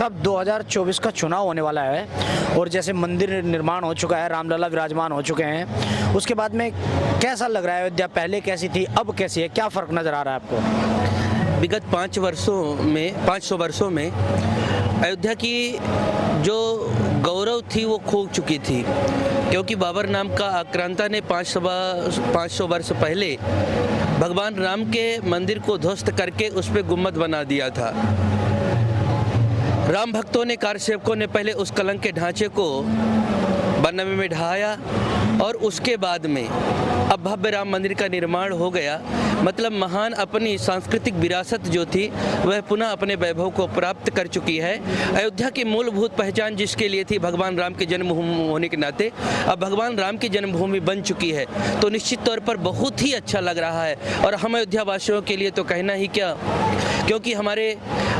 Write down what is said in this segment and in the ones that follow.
अब 2024 का चुनाव होने वाला है और जैसे मंदिर निर्माण हो चुका है, रामलला विराजमान हो चुके हैं, उसके बाद में कैसा लग रहा है अयोध्या? पहले कैसी थी, अब कैसी है? क्या फ़र्क नज़र आ रहा है आपको? विगत 500 वर्षों में अयोध्या की जो गौरव थी वो खो चुकी थी, क्योंकि बाबर नाम का आक्रांता ने 500 वर्ष पहले भगवान राम के मंदिर को ध्वस्त करके उस पर गुम्बद बना दिया था। राम भक्तों ने, कारसेवकों ने पहले उस कलंक के ढांचे को बनने में ढहाया और उसके बाद में अब भव्य राम मंदिर का निर्माण हो गया। मतलब महान अपनी सांस्कृतिक विरासत जो थी वह पुनः अपने वैभव को प्राप्त कर चुकी है। अयोध्या की मूलभूत पहचान जिसके लिए थी भगवान राम की जन्मभूमि होने के नाते अब भगवान राम की जन्मभूमि बन चुकी है, तो निश्चित तौर पर बहुत ही अच्छा लग रहा है। और हम अयोध्या वासियों के लिए तो कहना ही क्या, क्योंकि हमारे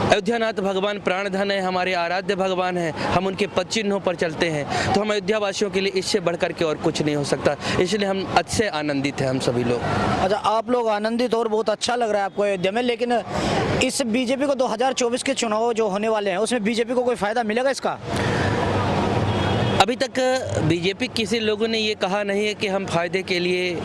अयोध्यानाथ भगवान प्राणधन है, हमारे आराध्य भगवान हैं, हम उनके पद चिन्हों पर चलते हैं, तो हम अयोध्या वासियों के लिए इससे बढ़कर के और कुछ नहीं हो सकता। इसलिए हम अच्छे आनंदित हैं हम सभी लोग। अच्छा, आप लोग आनंदित और बहुत अच्छा लग रहा है आपको अयोध्या में, लेकिन इस बीजेपी को 2024 के चुनाव जो होने वाले हैं उसमें बीजेपी को कोई फायदा मिलेगा इसका? अभी तक बीजेपी किसी लोगों ने ये कहा नहीं है कि हम फायदे के लिए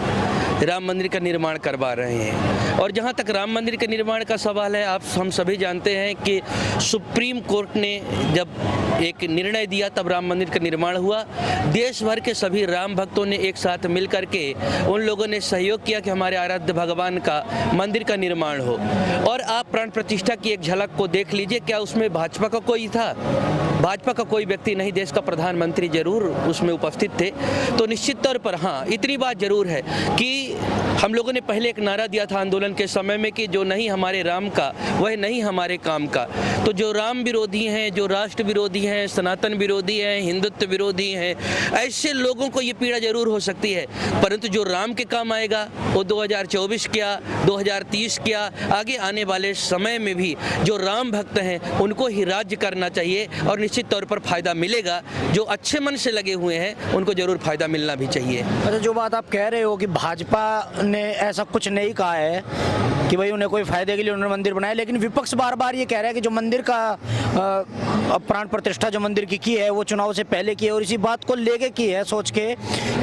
राम मंदिर का निर्माण करवा रहे हैं। और जहाँ तक राम मंदिर के निर्माण का सवाल है, हम सभी जानते हैं कि सुप्रीम कोर्ट ने जब एक निर्णय दिया तब राम मंदिर का निर्माण हुआ। देश भर के सभी राम भक्तों ने एक साथ मिल करके उन लोगों ने सहयोग किया कि हमारे आराध्य भगवान का मंदिर का निर्माण हो। और आप प्राण प्रतिष्ठा की एक झलक को देख लीजिए, क्या उसमें भाजपा का कोई था? भाजपा का कोई व्यक्ति नहीं, देश का प्रधानमंत्री जरूर उसमें उपस्थित थे। तो निश्चित तौर पर हाँ, इतनी बात जरूर है कि हम लोगों ने पहले एक नारा दिया था आंदोलन के समय में कि जो नहीं हमारे राम का वह नहीं हमारे काम का। तो जो राम विरोधी हैं, जो राष्ट्र विरोधी हैं, सनातन विरोधी हैं, हिंदुत्व विरोधी हैं, ऐसे लोगों को ये पीड़ा जरूर हो सकती है, परंतु जो राम के काम आएगा वो 2024 क्या, 2030 क्या, आगे आने वाले समय में भी जो राम भक्त हैं उनको ही राज्य करना चाहिए और निश्चित तौर पर फायदा मिलेगा। जो अच्छे मन से लगे हुए हैं उनको जरूर फायदा मिलना भी चाहिए। अच्छा, जो बात आप कह रहे हो कि भाजपा ने ऐसा कुछ नहीं कहा है कि भाई उन्हें कोई फायदे के लिए उन्होंने मंदिर बनाया, लेकिन विपक्ष बार बार ये कह रहा है कि जो मंदिर का प्राण प्रतिष्ठा जो मंदिर की है वो चुनाव से पहले की है और इसी बात को लेके की है सोच के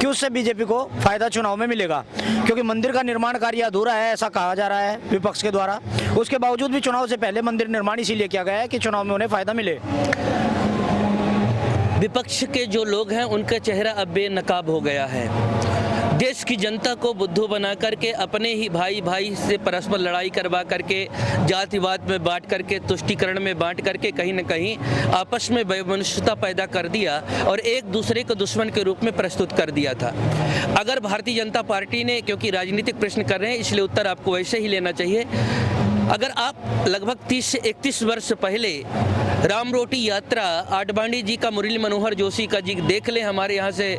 कि उससे बीजेपी को फायदा चुनाव में मिलेगा, क्योंकि मंदिर का निर्माण कार्य अधूरा है ऐसा कहा जा रहा है विपक्ष के द्वारा। उसके बावजूद भी चुनाव से पहले मंदिर निर्माण इसीलिए किया गया है कि चुनाव में उन्हें फायदा मिले। विपक्ष के जो लोग हैं उनका चेहरा अब बेनकाब हो गया है। देश की जनता को बुद्धू बना करके अपने ही भाई भाई से परस्पर लड़ाई करवा करके, जातिवाद में बांट करके, तुष्टीकरण में बांट करके कहीं न कहीं आपस में वैमनस्यता पैदा कर दिया और एक दूसरे को दुश्मन के रूप में प्रस्तुत कर दिया था। अगर भारतीय जनता पार्टी ने, क्योंकि राजनीतिक प्रश्न कर रहे हैं इसलिए उत्तर आपको वैसे ही लेना चाहिए, अगर आप लगभग 30 से 31 वर्ष पहले राम रोटी यात्रा आडवाणी जी का, मुरली मनोहर जोशी का जी देख लें, हमारे यहाँ से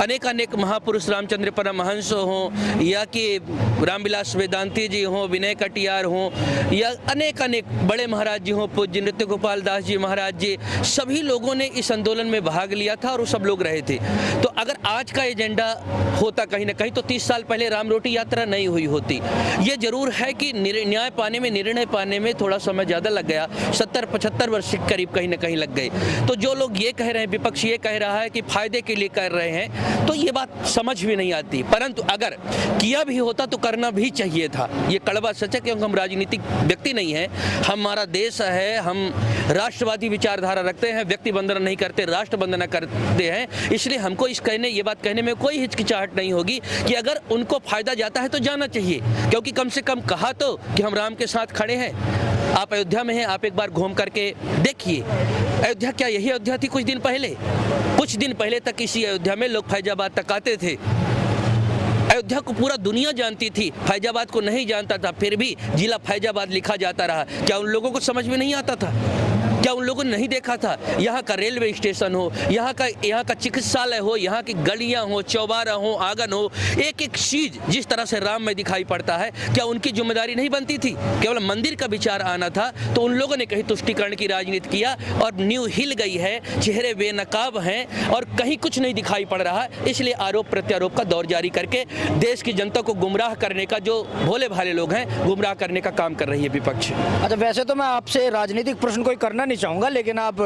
अनेक महापुरुष रामचंद्र परमहंस हों या कि रामविलास वेदांती जी हों, विनय कटियार हों या अनेक बड़े महाराज जी हों, पूज्य नृत्य गोपाल दास जी महाराज जी, सभी लोगों ने इस आंदोलन में भाग लिया था और वो सब लोग रहे थे। तो अगर आज का एजेंडा होता कहीं ना कहीं तो 30 साल पहले राम रोटी यात्रा नहीं हुई होती। ये जरूर है कि न्याय पाने में, निर्णय पाने में थोड़ा समय ज़्यादा लग गया, 70-75 वर्ष के करीब कहीं ना कहीं लग गए। तो जो लोग ये कह रहे हैं, विपक्ष ये कह रहा है कि फायदे के लिए कर रहे हैं, तो ये बात समझ भी नहीं आती। परंतु अगर किया भी होता तो करना भी चाहिए था। ये कड़वा सच है, क्योंकि हम राजनीतिक व्यक्ति नहीं हैं, हमारा देश है, हम राष्ट्रवादी विचारधारा रखते हैं, व्यक्ति वंदना नहीं करते, राष्ट्र वंदना करते हैं। इसलिए हमको ये बात कहने में कोई हिचकिचाहट नहीं होगी कि अगर उनको फायदा जाता है तो जाना चाहिए, क्योंकि कम से कम कहा तो कि हम राम के साथ खड़े हैं। आप अयोध्या में हैं, आप एक बार घूम करके देखिए, अयोध्या क्या यही अयोध्या थी कुछ दिन पहले? कुछ दिन पहले तक इसी अयोध्या में लोग फैजाबाद तक आते थे। अयोध्या को पूरा दुनिया जानती थी, फैजाबाद को नहीं जानता था, फिर भी जिला फैजाबाद लिखा जाता रहा। क्या उन लोगों को समझ में नहीं आता था? क्या उन लोगों ने नहीं देखा था? यहाँ का रेलवे स्टेशन हो, यहाँ का चिकित्सालय हो, यहाँ की गलियाँ हो, चौबारा हो, आंगन हो, एक एक चीज जिस तरह से राम में दिखाई पड़ता है, क्या उनकी जिम्मेदारी नहीं बनती थी? केवल मंदिर का विचार आना था तो उन लोगों ने कहीं तुष्टीकरण की राजनीति किया और न्यू हिल गई है, चेहरे बेनकाब हैं और कहीं कुछ नहीं दिखाई पड़ रहा। इसलिए आरोप प्रत्यारोप का दौर जारी करके देश की जनता को गुमराह करने का, जो भोले भाले लोग हैं, गुमराह करने का काम कर रही है विपक्ष। अच्छा, वैसे तो मैं आपसे राजनीतिक प्रश्न कोई करना नहीं चाहूँगा, लेकिन आप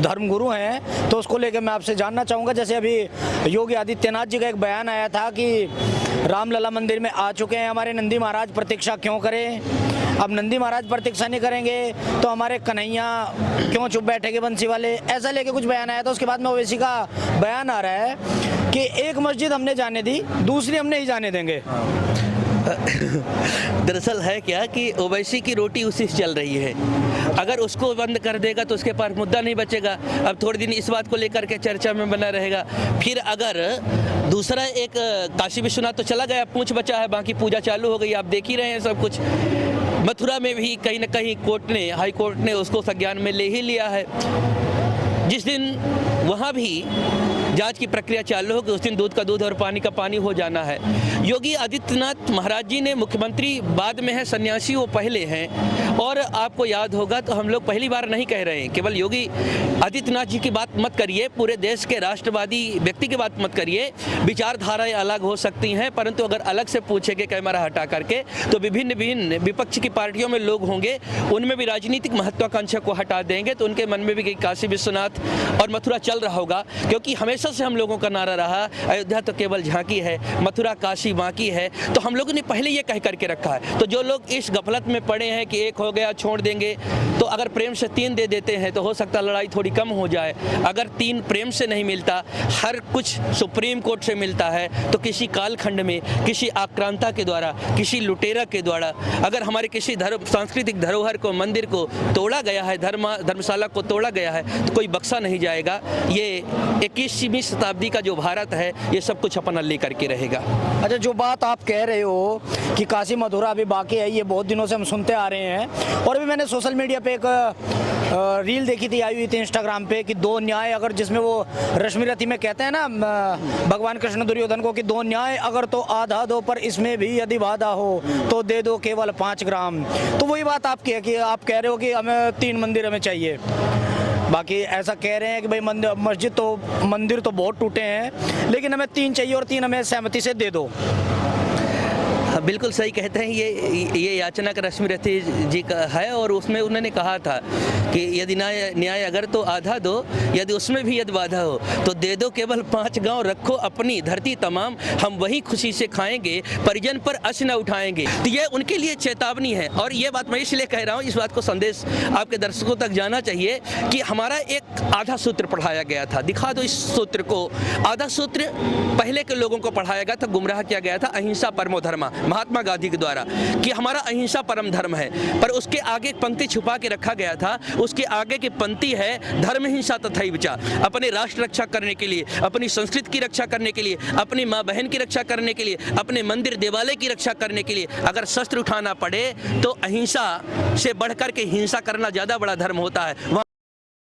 धर्मगुरु हैं तो उसको लेकर मैं आपसे जानना चाहूँगा। जैसे अभी योगी आदित्यनाथ जी का एक बयान आया था कि रामलला मंदिर में आ चुके हैं हमारे नंदी महाराज, प्रतीक्षा क्यों करें। अब नंदी महाराज प्रतीक्षा नहीं करेंगे तो हमारे कन्हैया क्यों चुप बैठेंगे बंसी वाले, ऐसा लेके कुछ बयान आया था। उसके बाद में ओवैसी का बयान आ रहा है कि एक मस्जिद हमने जाने दी, दूसरी हम नहीं जाने देंगे। दरअसल है क्या कि ओवैसी की रोटी उसी से चल रही है, अगर उसको बंद कर देगा तो उसके पास मुद्दा नहीं बचेगा। अब थोड़े दिन इस बात को लेकर के चर्चा में बना रहेगा। फिर अगर दूसरा एक काशी विश्वनाथ तो चला गया, पूंछ बचा है, बाकी पूजा चालू हो गई, आप देख ही रहे हैं सब कुछ। मथुरा में भी कहीं ना कहीं कोर्ट ने, हाई कोर्ट ने उसको संज्ञान में ले ही लिया है। जिस दिन वहाँ भी जांच की प्रक्रिया चालू होगी उस दिन दूध का दूध और पानी का पानी हो जाना है। योगी आदित्यनाथ महाराज जी ने, मुख्यमंत्री बाद में है, सन्यासी वो पहले हैं। और आपको याद होगा तो हम लोग पहली बार नहीं कह रहे हैं, केवल योगी आदित्यनाथ जी की बात मत करिए, पूरे देश के राष्ट्रवादी व्यक्ति की बात मत करिए। विचारधाराएं अलग हो सकती हैं, परंतु अगर अलग से पूछेंगे कैमरा हटा करके तो विभिन्न विभिन्न विपक्ष की पार्टियों में लोग होंगे, उनमें भी राजनीतिक महत्वाकांक्षा को हटा देंगे तो उनके मन में भी काशी विश्वनाथ और मथुरा चल रहा होगा। क्योंकि हमेशा से हम लोगों का नारा रहा अयोध्या तो केवल झांकी है, मथुरा काशी बाकी है, तो हम लोगों ने पहले ये कह करके रखा है। तो जो लोग इस गफलत में पड़े हैं कि एक हो गया छोड़ देंगे, तो अगर प्रेम से 3 दे देते हैं तो हो सकता है लड़ाई थोड़ी कम हो जाए। अगर 3 प्रेम से नहीं मिलता, हर कुछ सुप्रीम कोर्ट से मिलता है, तो किसी कालखंड में किसी आक्रांता के द्वारा, किसी लुटेरा के द्वारा अगर हमारे किसी सांस्कृतिक धरोहर को, मंदिर को तोड़ा गया है, धर्मशाला को तोड़ा गया है, तो कोई बख्शा नहीं जाएगा। ये 21वीं शताब्दी का जो भारत है ये सब कुछ अपना लेकर के रहेगा। अच्छा, जो बात आप कह रहे हो कि काशी मथुरा अभी बाकी है, ये बहुत दिनों से हम सुनते आ रहे हैं। और अभी मैंने सोशल मीडिया पे एक रील देखी थी, आई हुई थी इंस्टाग्राम पे, कि 2 न्याय अगर, जिसमें वो रश्मि रथी में कहते हैं ना भगवान कृष्ण दुर्योधन को कि 2 न्याय अगर तो आधा दो, पर इसमें भी यदि बाधा हो तो दे दो केवल 5 ग्राम। तो वही बात आप कह रहे हो कि हमें 3 मंदिर हमें चाहिए। बाकी ऐसा कह रहे हैं कि भाई मंदिर तो बहुत टूटे हैं, लेकिन हमें 3 चाहिए और 3 हमें सहमति से दे दो। बिल्कुल सही कहते हैं। ये याचना का रश्मि रथी जी का है और उसमें उन्होंने कहा था कि यदि न्याय अगर तो आधा दो, यदि उसमें भी यदि बाधा हो तो दे दो केवल 5 गांव, रखो अपनी धरती तमाम, हम वही खुशी से खाएंगे, परिजन पर अश्रु न उठाएंगे। तो ये उनके लिए चेतावनी है। और ये बात मैं इसलिए कह रहा हूँ, इस बात को संदेश आपके दर्शकों तक जाना चाहिए कि हमारा एक आधा सूत्र पढ़ाया गया था, दिखा दो इस सूत्र को। आधा सूत्र पहले के लोगों को पढ़ाया गया था, गुमराह किया गया था, अहिंसा परमो धर्मा, महात्मा गांधी के द्वारा, कि हमारा अहिंसा परम धर्म है। पर उसके आगे एक पंक्ति छुपा के रखा गया था, उसके आगे की पंक्ति है धर्म हिंसा तथैव च। अपने राष्ट्र रक्षा करने के लिए, अपनी संस्कृति की रक्षा करने के लिए, अपनी माँ बहन की रक्षा करने के लिए, अपने मंदिर देवालय की रक्षा करने के लिए अगर शस्त्र उठाना पड़े तो अहिंसा से बढ़कर के हिंसा करना ज्यादा बड़ा धर्म होता है,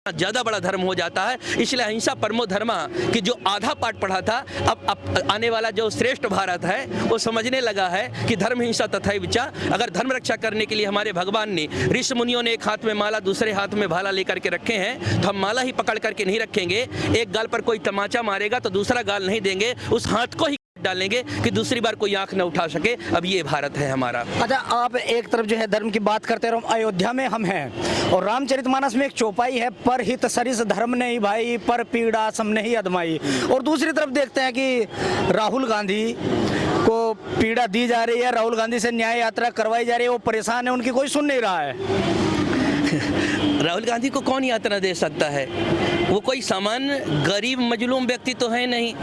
ज्यादा बड़ा धर्म हो जाता है। इसलिए अहिंसा परमो धर्मा कि जो आधा पाठ पढ़ा था, अब आने वाला जो श्रेष्ठ भारत है वो समझने लगा है कि धर्म हिंसा तथैव च। अगर धर्म रक्षा करने के लिए हमारे भगवान ने, ऋषि मुनियों ने एक हाथ में माला दूसरे हाथ में भाला लेकर के रखे हैं, तो हम माला ही पकड़ करके नहीं रखेंगे। एक गाल पर कोई तमाचा मारेगा तो दूसरा गाल नहीं देंगे, उस हाथ को ही डालेंगे कि दूसरी बार कोई आंख न उठा सके। अब ये भारत है हमारा। अच्छा, आप एक तरफ जो है धर्म की बात करते रहो, अयोध्या में हम हैं और रामचरितमानस में एक चौपाई है, पर हित सरिस धर्म नहीं भाई, पर पीड़ा सम नहीं अदमाई। और दूसरी तरफ देखते हैं कि राहुल गांधी को पीड़ा दी जा रही है, राहुल गांधी से न्याय यात्रा करवाई जा रही है, वो परेशान है, उनकी कोई सुन नहीं रहा है। राहुल गांधी को कौन यातना दे सकता है? वो कोई सामान्य गरीब मजलूम व्यक्ति तो है नहीं।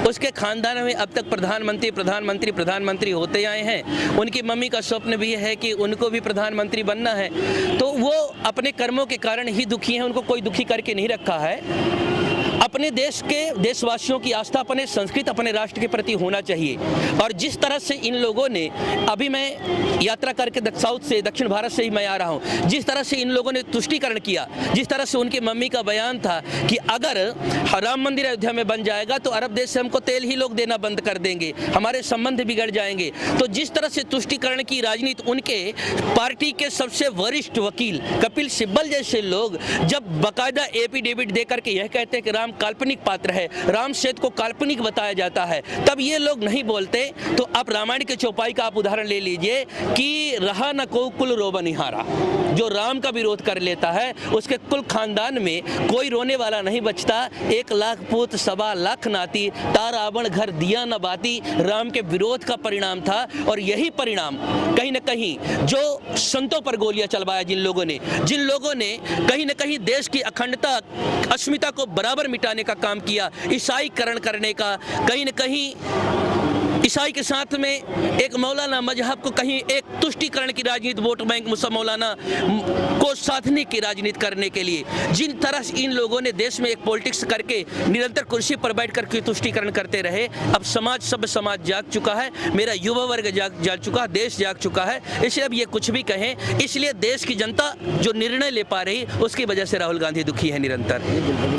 उसके खानदान में अब तक प्रधानमंत्री होते आए हैं। उनकी मम्मी का स्वप्न भी है कि उनको भी प्रधानमंत्री बनना है। तो वो अपने कर्मों के कारण ही दुखी हैं, उनको कोई दुखी करके नहीं रखा है। अपने देश के देशवासियों की आस्था अपने संस्कृति, अपने राष्ट्र के प्रति होना चाहिए। और जिस तरह से इन लोगों ने, अभी मैं यात्रा करके साउथ से, दक्षिण भारत से ही मैं आ रहा हूँ, जिस तरह से इन लोगों ने तुष्टीकरण किया, जिस तरह से उनकी मम्मी का बयान था कि अगर राम मंदिर अयोध्या में बन जाएगा तो अरब देश से हमको तेल ही लोग देना बंद कर देंगे, हमारे संबंध बिगड़ जाएंगे। तो जिस तरह से तुष्टीकरण की राजनीति, उनके पार्टी के सबसे वरिष्ठ वकील कपिल सिब्बल जैसे लोग जब बाकायदा एफिडेविट देकर के यह कहते हैं कि राम काल्पनिक पात्र है, राम सेतु को काल्पनिक बताया जाता है, तब ये लोग नहीं बोलते। तो आप रामायण के चौपाई का आप उदाहरण ले लीजिए कि रहा न को कुल रोबनिहारा, जो राम का विरोध कर लेता है उसके कुल खानदान में कोई रोने वाला नहीं बचता। 1 लाख पूत 1.25 लाख नाती, तारावण घर दिया न बाती, राम के विरोध का परिणाम था। और यही परिणाम कहीं न कहीं जो संतों पर गोलियां चलवाया जिन लोगों ने कहीं न कहीं देश की अखंडता अस्मिता को बराबर मिटाने का काम किया, ईसाईकरण करने का, कहीं न कहीं ईसाई के साथ में एक मौलाना मजहब को कहीं एक तुष्टिकरण की राजनीति, वोट बैंक मुसा मौलाना को साधने की राजनीति करने के लिए जिन तरह से इन लोगों ने देश में एक पॉलिटिक्स करके निरंतर कुर्सी पर बैठ कर के तुष्टिकरण करते रहे, अब सभ्य समाज जाग चुका है, मेरा युवा वर्ग जाग चुका है, देश जाग चुका है। इसलिए अब ये कुछ भी कहें, इसलिए देश की जनता जो निर्णय ले पा रही उसकी वजह से राहुल गांधी दुखी है निरंतर।